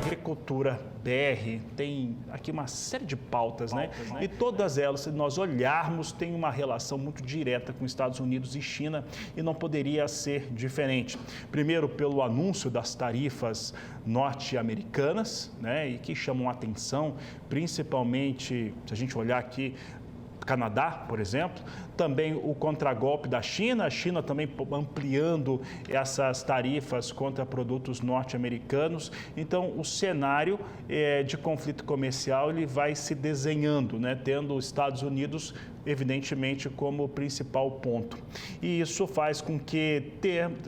Agricultura BR tem aqui uma série de pautas, né? E todas elas, se nós olharmos, têm uma relação muito direta com Estados Unidos e China e não poderia ser diferente. Primeiro, pelo anúncio das tarifas norte-americanas, né? E que chamam a atenção, principalmente, se a gente olhar aqui, Canadá, por exemplo, também o contragolpe da China, a China também ampliando essas tarifas contra produtos norte-americanos. Então, o cenário de conflito comercial ele vai se desenhando, né? Tendo os Estados Unidos, evidentemente, como principal ponto. E isso faz com que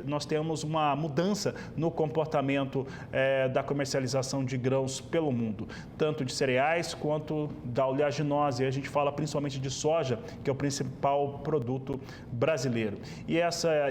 nós tenhamos uma mudança no comportamento da comercialização de grãos pelo mundo, tanto de cereais quanto da oleaginosa. E a gente fala principalmente de soja, que é o principal produto brasileiro. E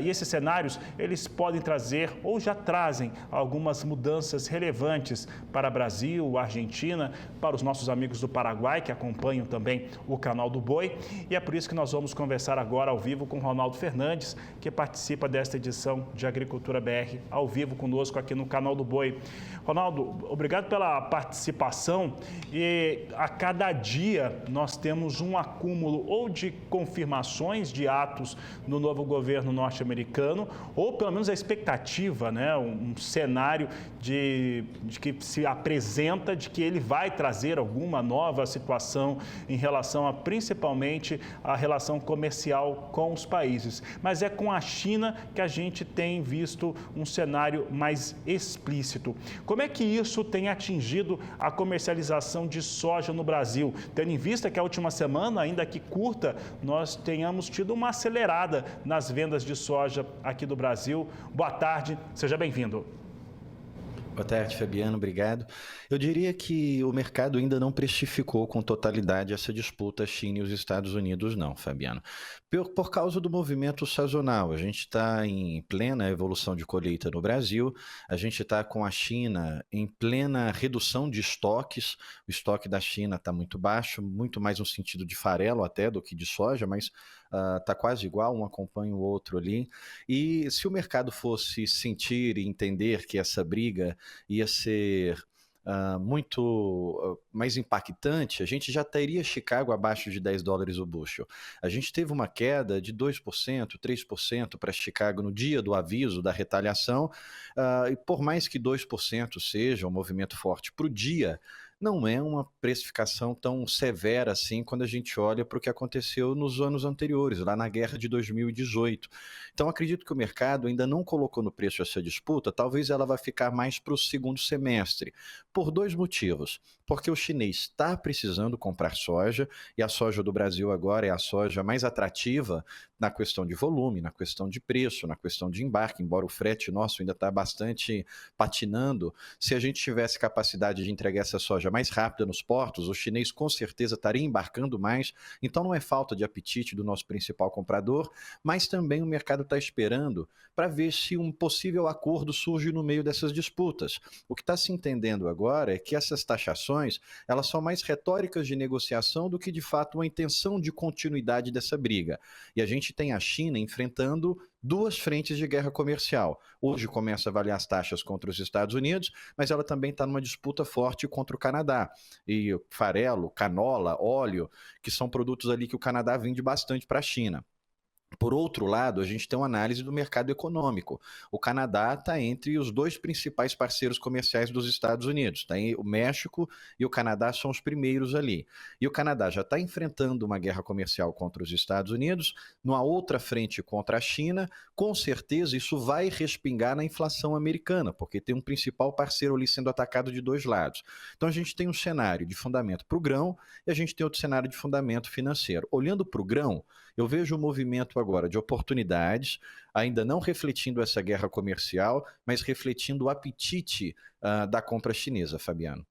esses cenários, eles podem trazer ou já trazem algumas mudanças relevantes para Brasil, Argentina, para os nossos amigos do Paraguai, que acompanham também o canal do Boi. E é por isso que nós vamos conversar agora ao vivo com Ronaldo Fernandes, que participa desta edição de Agricultura BR, ao vivo conosco aqui no canal do Boi. Ronaldo, obrigado pela participação. E a cada dia nós temos um acúmulo ou de confirmações de atos no novo governo norte-americano, ou pelo menos a expectativa, né, um cenário de que se apresenta de que ele vai trazer alguma nova situação em relação a principalmente a relação comercial com os países. Mas é com a China que a gente tem visto um cenário mais explícito. Como é que isso tem atingido a comercialização de soja no Brasil? Tendo em vista que a última semana, ainda que curta, nós tenhamos tido uma acelerada nas vendas de soja aqui do Brasil. Boa tarde, seja bem-vindo. Boa tarde, Fabiano, obrigado. Eu diria que o mercado ainda não precificou com totalidade essa disputa China e os Estados Unidos, não, Fabiano. Por causa do movimento sazonal, a gente está em plena evolução de colheita no Brasil, a gente está com a China em plena redução de estoques, o estoque da China está muito baixo, muito mais no sentido de farelo até do que de soja, mas está quase igual, um acompanha o outro ali. E se o mercado fosse sentir e entender que essa briga ia ser muito mais impactante, a gente já teria Chicago abaixo de $10 o bushel. A gente teve uma queda de 2%, 3% para Chicago no dia do aviso da retaliação, e por mais que 2% seja um movimento forte para o dia, não é uma precificação tão severa assim quando a gente olha para o que aconteceu nos anos anteriores, lá na guerra de 2018. Então, acredito que o mercado ainda não colocou no preço essa disputa, talvez ela vá ficar mais para o segundo semestre, por dois motivos. Porque o chinês está precisando comprar soja, e a soja do Brasil agora é a soja mais atrativa na questão de volume, na questão de preço, na questão de embarque, embora o frete nosso ainda está bastante patinando. Se a gente tivesse capacidade de entregar essa soja mais rápida nos portos, o chinês com certeza estaria embarcando mais. Então não é falta de apetite do nosso principal comprador, mas também o mercado está esperando para ver se um possível acordo surge no meio dessas disputas. O que está se entendendo agora é que essas taxações elas são mais retóricas de negociação do que de fato uma intenção de continuidade dessa briga. E a gente tem a China enfrentando duas frentes de guerra comercial. Hoje começa a avaliar as taxas contra os Estados Unidos, mas ela também está numa disputa forte contra o Canadá. E farelo, canola, óleo, que são produtos ali que o Canadá vende bastante para a China. Por outro lado, a gente tem uma análise do mercado econômico. O Canadá está entre os dois principais parceiros comerciais dos Estados Unidos. O México e o Canadá são os primeiros ali. E o Canadá já está enfrentando uma guerra comercial contra os Estados Unidos, numa outra frente contra a China. Com certeza isso vai respingar na inflação americana, porque tem um principal parceiro ali sendo atacado de dois lados. Então a gente tem um cenário de fundamento para o grão e a gente tem outro cenário de fundamento financeiro. Olhando para o grão, eu vejo o movimento agora de oportunidades, ainda não refletindo essa guerra comercial, mas refletindo o apetite da compra chinesa, Fabiano.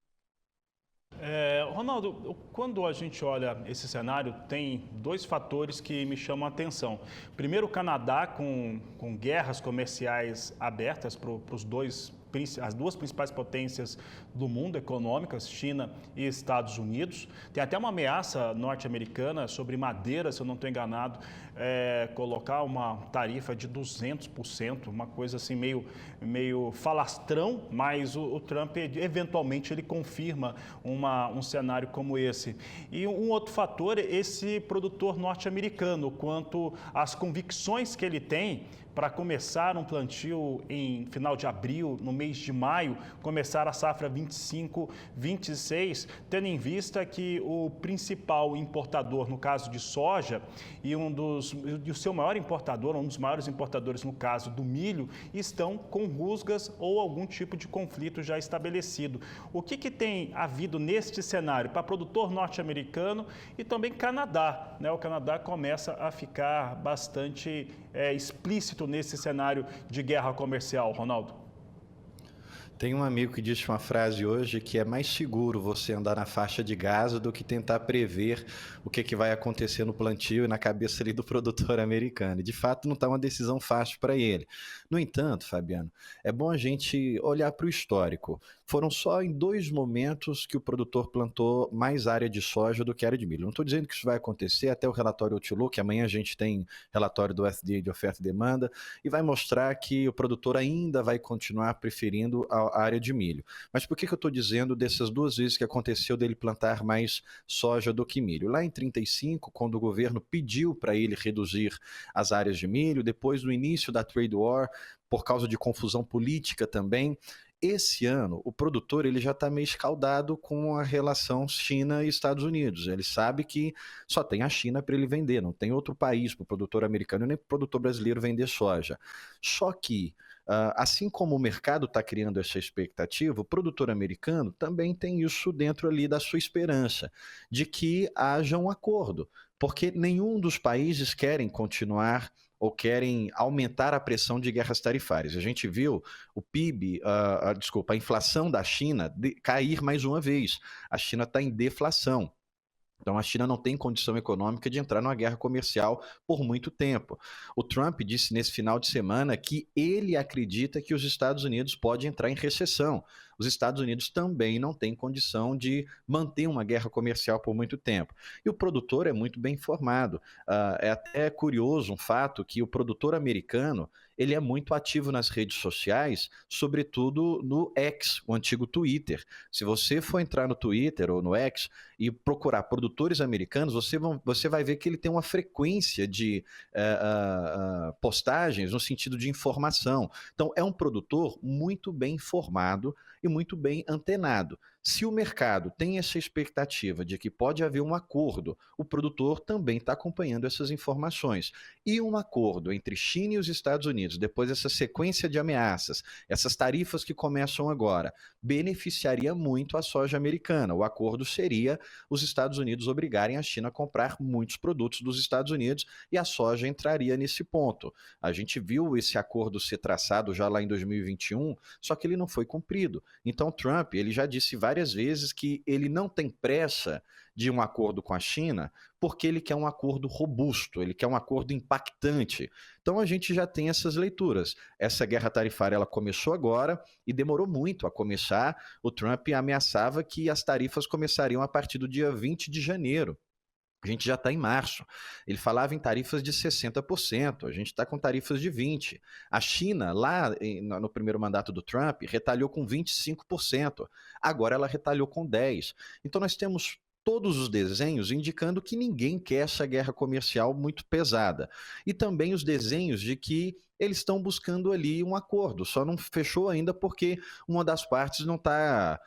Ronaldo, quando a gente olha esse cenário, tem dois fatores que me chamam a atenção. Primeiro, o Canadá com guerras comerciais abertas para os dois as duas principais potências do mundo econômicas, China e Estados Unidos. Tem até uma ameaça norte-americana sobre madeira, se eu não estou enganado, colocar uma tarifa de 200%, uma coisa assim meio falastrão, mas o Trump eventualmente ele confirma um cenário como esse. E um outro fator é esse produtor norte-americano, quanto às convicções que ele tem para começar um plantio em final de abril, no mês de maio, começar a safra 25-26, tendo em vista que o principal importador, no caso de soja, e o seu maior importador, um dos maiores importadores no caso do milho, estão com rusgas ou algum tipo de conflito já estabelecido. O que tem havido neste cenário para produtor norte-americano e também Canadá, né? O Canadá começa a ficar bastante explícito nesse cenário de guerra comercial, Ronaldo? Tem um amigo que disse uma frase hoje que é mais seguro você andar na faixa de Gaza do que tentar prever o que vai acontecer no plantio e na cabeça ali do produtor americano. E, de fato, não está uma decisão fácil para ele. No entanto, Fabiano, é bom a gente olhar para o histórico. Foram só em 2 momentos que o produtor plantou mais área de soja do que área de milho. Não estou dizendo que isso vai acontecer, até o relatório Outlook, amanhã a gente tem relatório do USDA de oferta e demanda, e vai mostrar que o produtor ainda vai continuar preferindo a área de milho. Mas por que eu estou dizendo dessas 2 vezes que aconteceu dele plantar mais soja do que milho? Lá em 35, quando o governo pediu para ele reduzir as áreas de milho, depois do início da trade war, por causa de confusão política também, esse ano, o produtor ele já está meio escaldado com a relação China e Estados Unidos. Ele sabe que só tem a China para ele vender, não tem outro país para o produtor americano nem para o produtor brasileiro vender soja. Só que, assim como o mercado está criando essa expectativa, o produtor americano também tem isso dentro ali da sua esperança, de que haja um acordo, porque nenhum dos países querem continuar ou querem aumentar a pressão de guerras tarifárias. A gente viu o PIB, a inflação da China cair mais uma vez. A China está em deflação. Então, a China não tem condição econômica de entrar numa guerra comercial por muito tempo. O Trump disse nesse final de semana que ele acredita que os Estados Unidos podem entrar em recessão. Os Estados Unidos também não têm condição de manter uma guerra comercial por muito tempo. E o produtor é muito bem informado. É até curioso um fato que o produtor americano ele é muito ativo nas redes sociais, sobretudo no X, o antigo Twitter. Se você for entrar no Twitter ou no X e procurar produtores americanos, você vai ver que ele tem uma frequência de postagens no sentido de informação. Então, é um produtor muito bem informado e muito bem antenado. Se o mercado tem essa expectativa de que pode haver um acordo, o produtor também está acompanhando essas informações. E um acordo entre China e os Estados Unidos, depois dessa sequência de ameaças, essas tarifas que começam agora, beneficiaria muito a soja americana. O acordo seria os Estados Unidos obrigarem a China a comprar muitos produtos dos Estados Unidos e a soja entraria nesse ponto. A gente viu esse acordo ser traçado já lá em 2021, só que ele não foi cumprido. Então, Trump, ele já disse várias vezes que ele não tem pressa de um acordo com a China porque ele quer um acordo robusto, ele quer um acordo impactante. Então, a gente já tem essas leituras. Essa guerra tarifária ela começou agora e demorou muito a começar. O Trump ameaçava que as tarifas começariam a partir do dia 20 de janeiro. A gente já está em março. Ele falava em tarifas de 60%, a gente está com tarifas de 20%. A China, lá no primeiro mandato do Trump, retalhou com 25%. Agora ela retalhou com 10%. Então nós temos todos os desenhos indicando que ninguém quer essa guerra comercial muito pesada. E também os desenhos de que eles estão buscando ali um acordo, só não fechou ainda porque uma das partes não está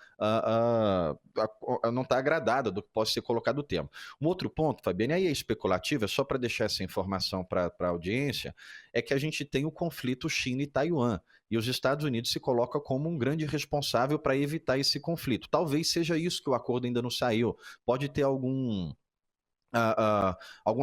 não tá agradada do que pode ser colocado o termo. Um outro ponto, Fabiane, aí é especulativo, é só para deixar essa informação para a audiência, é que a gente tem o conflito China e Taiwan, e os Estados Unidos se colocam como um grande responsável para evitar esse conflito. Talvez seja isso que o acordo ainda não saiu. Pode ter alguma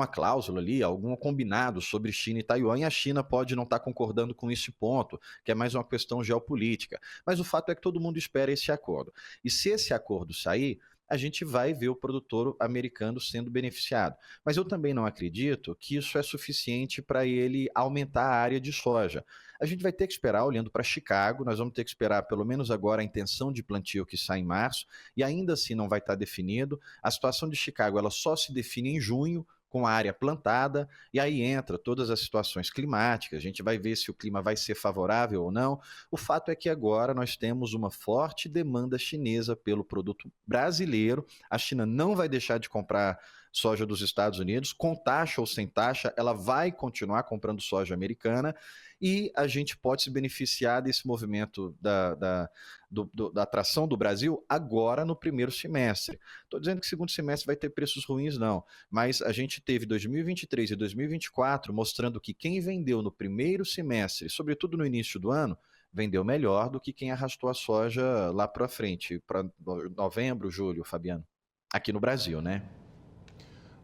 cláusula ali, algum combinado sobre China e Taiwan, e a China pode não estar concordando com esse ponto, que é mais uma questão geopolítica. Mas o fato é que todo mundo espera esse acordo. E se esse acordo sair, a gente vai ver o produtor americano sendo beneficiado. Mas eu também não acredito que isso é suficiente para ele aumentar a área de soja. a gente vai ter que esperar, olhando para Chicago, nós vamos ter que esperar pelo menos agora a intenção de plantio que sai em março, e ainda assim não vai estar definido. A situação de Chicago ela só se define em junho, com a área plantada, e aí entra todas as situações climáticas, a gente vai ver se o clima vai ser favorável ou não. O fato é que agora nós temos uma forte demanda chinesa pelo produto brasileiro, a China não vai deixar de comprar soja dos Estados Unidos, com taxa ou sem taxa, ela vai continuar comprando soja americana, e a gente pode se beneficiar desse movimento da atração do Brasil agora no primeiro semestre. Estou dizendo que segundo semestre vai ter preços ruins, não, mas a gente teve 2023 e 2024 mostrando que quem vendeu no primeiro semestre, sobretudo no início do ano, vendeu melhor do que quem arrastou a soja lá para frente, para novembro, julho, Fabiano, aqui no Brasil, né?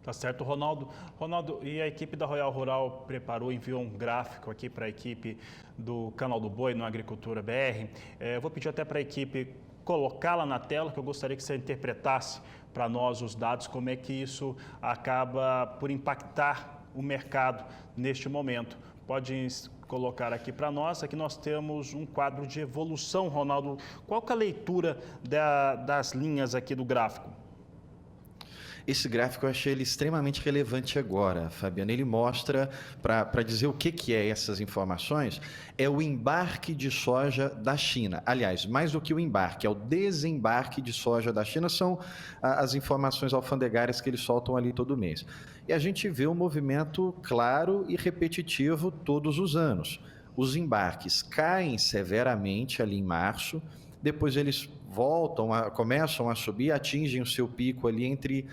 Tá certo, Ronaldo. Ronaldo, e a equipe da Royal Rural enviou um gráfico aqui para a equipe do Canal do Boi no Agricultura BR. Eu vou pedir até para a equipe colocá-la na tela, que eu gostaria que você interpretasse para nós os dados, como é que isso acaba por impactar o mercado neste momento. Pode colocar aqui para nós. Aqui nós temos um quadro de evolução, Ronaldo. Qual que é a leitura das linhas aqui do gráfico? Esse gráfico eu achei ele extremamente relevante agora, Fabiano. Ele mostra, para dizer o que é essas informações, é o embarque de soja da China. Aliás, mais do que o embarque, é o desembarque de soja da China, são as informações alfandegárias que eles soltam ali todo mês. E a gente vê um movimento claro e repetitivo todos os anos. Os embarques caem severamente ali em março, depois eles começam a subir, atingem o seu pico ali entre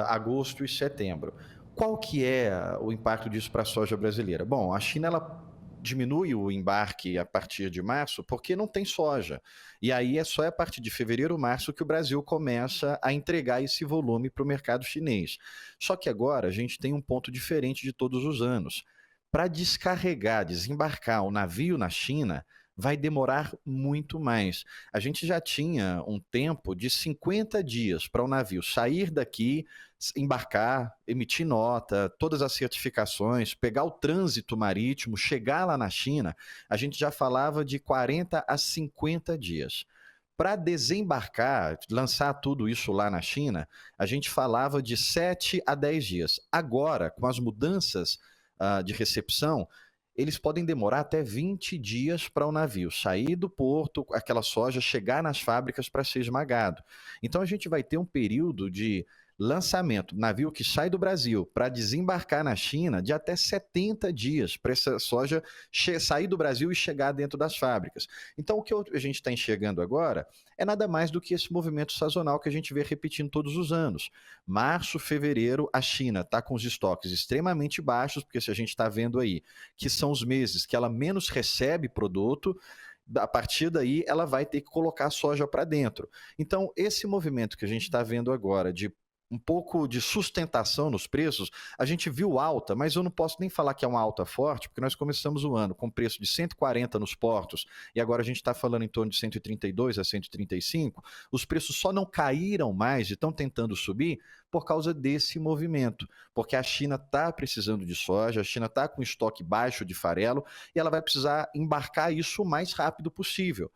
agosto e setembro. Qual que é o impacto disso para a soja brasileira? Bom, a China ela diminui o embarque a partir de março porque não tem soja. E aí só a partir de fevereiro, março que o Brasil começa a entregar esse volume para o mercado chinês. Só que agora a gente tem um ponto diferente de todos os anos. Para desembarcar o navio na China, vai demorar muito mais. A gente já tinha um tempo de 50 dias para o navio sair daqui, embarcar, emitir nota, todas as certificações, pegar o trânsito marítimo, chegar lá na China, a gente já falava de 40 a 50 dias. Para desembarcar, lançar tudo isso lá na China, a gente falava de 7 a 10 dias. Agora, com as mudanças de recepção, eles podem demorar até 20 dias para o navio sair do porto, aquela soja chegar nas fábricas para ser esmagado. Então a gente vai ter um período de lançamento, navio que sai do Brasil para desembarcar na China de até 70 dias para essa soja sair do Brasil e chegar dentro das fábricas. Então o que a gente está enxergando agora é nada mais do que esse movimento sazonal que a gente vê repetindo todos os anos. Março, fevereiro, a China está com os estoques extremamente baixos, porque se a gente está vendo aí que são os meses que ela menos recebe produto, a partir daí ela vai ter que colocar a soja para dentro. Então esse movimento que a gente está vendo agora de um pouco de sustentação nos preços, a gente viu alta, mas eu não posso nem falar que é uma alta forte, porque nós começamos o ano com preço de 140 nos portos e agora a gente está falando em torno de 132 a 135, os preços só não caíram mais e estão tentando subir por causa desse movimento, porque a China está precisando de soja, a China está com estoque baixo de farelo e ela vai precisar embarcar isso o mais rápido possível.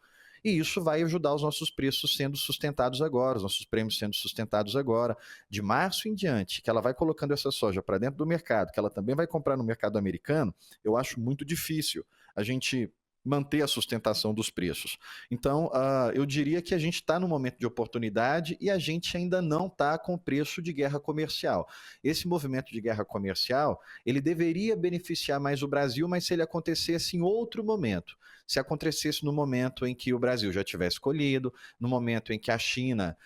E isso vai ajudar os nossos preços sendo sustentados agora, os nossos prêmios sendo sustentados agora. De março em diante, que ela vai colocando essa soja para dentro do mercado, que ela também vai comprar no mercado americano, eu acho muito difícil a gente manter a sustentação dos preços. Então, eu diria que a gente está num momento de oportunidade e a gente ainda não está com preço de guerra comercial. Esse movimento de guerra comercial, ele deveria beneficiar mais o Brasil, mas se ele acontecesse em outro momento, se acontecesse no momento em que o Brasil já tivesse colhido, no momento em que a China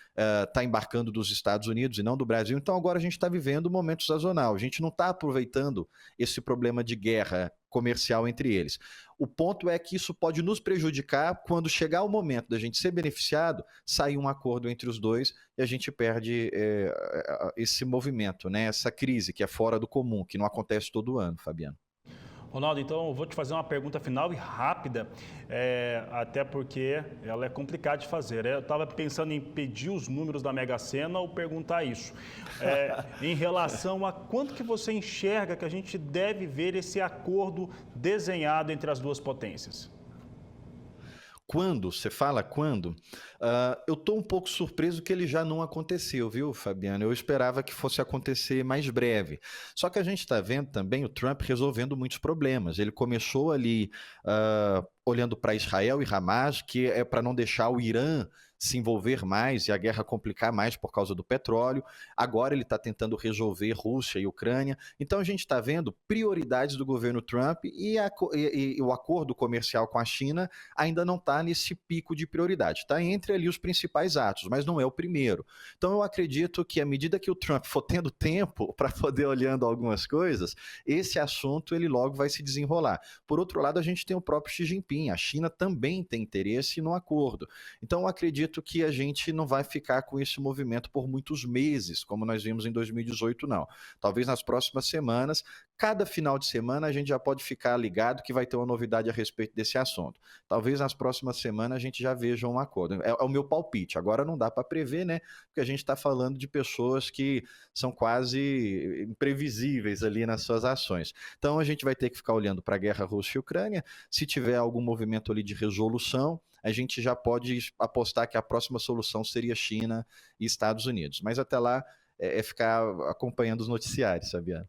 está embarcando dos Estados Unidos e não do Brasil, então agora a gente está vivendo um momento sazonal, a gente não está aproveitando esse problema de guerra comercial entre eles. O ponto é que isso pode nos prejudicar quando chegar o momento da gente ser beneficiado, sair um acordo entre os dois e a gente perde esse movimento, né? Essa crise que é fora do comum, que não acontece todo ano, Fabiano. Ronaldo, então eu vou te fazer uma pergunta final e rápida, até porque ela é complicada de fazer. Eu estava pensando em pedir os números da Mega Sena ou perguntar isso. Em relação a quanto que você enxerga que a gente deve ver esse acordo desenhado entre as duas potências? Quando? Você fala quando? Eu estou um pouco surpreso que ele já não aconteceu, viu, Fabiano? Eu esperava que fosse acontecer mais breve. Só que a gente está vendo também o Trump resolvendo muitos problemas. Ele começou ali olhando para Israel e Hamas, que é para não deixar o Irã se envolver mais e a guerra complicar mais por causa do petróleo. Agora ele está tentando resolver Rússia e Ucrânia. Então a gente está vendo prioridades do governo Trump e o acordo comercial com a China ainda não está nesse pico de prioridade. Está entre ali os principais atos, mas não é o primeiro. Então eu acredito que à medida que o Trump for tendo tempo para poder olhando algumas coisas, esse assunto ele logo vai se desenrolar. Por outro lado, a gente tem o próprio Xi Jinping. A China também tem interesse no acordo. Então eu acredito que a gente não vai ficar com esse movimento por muitos meses, como nós vimos em 2018, não. Talvez nas próximas semanas, cada final de semana a gente já pode ficar ligado que vai ter uma novidade a respeito desse assunto. Talvez nas próximas semanas a gente já veja um acordo. É o meu palpite. Agora não dá para prever, né? Porque a gente está falando de pessoas que são quase imprevisíveis ali nas suas ações. Então a gente vai ter que ficar olhando para a guerra Rússia e Ucrânia. Se tiver algum movimento ali de resolução, a gente já pode apostar que a próxima solução seria China e Estados Unidos. Mas até lá é ficar acompanhando os noticiários, Fabiano.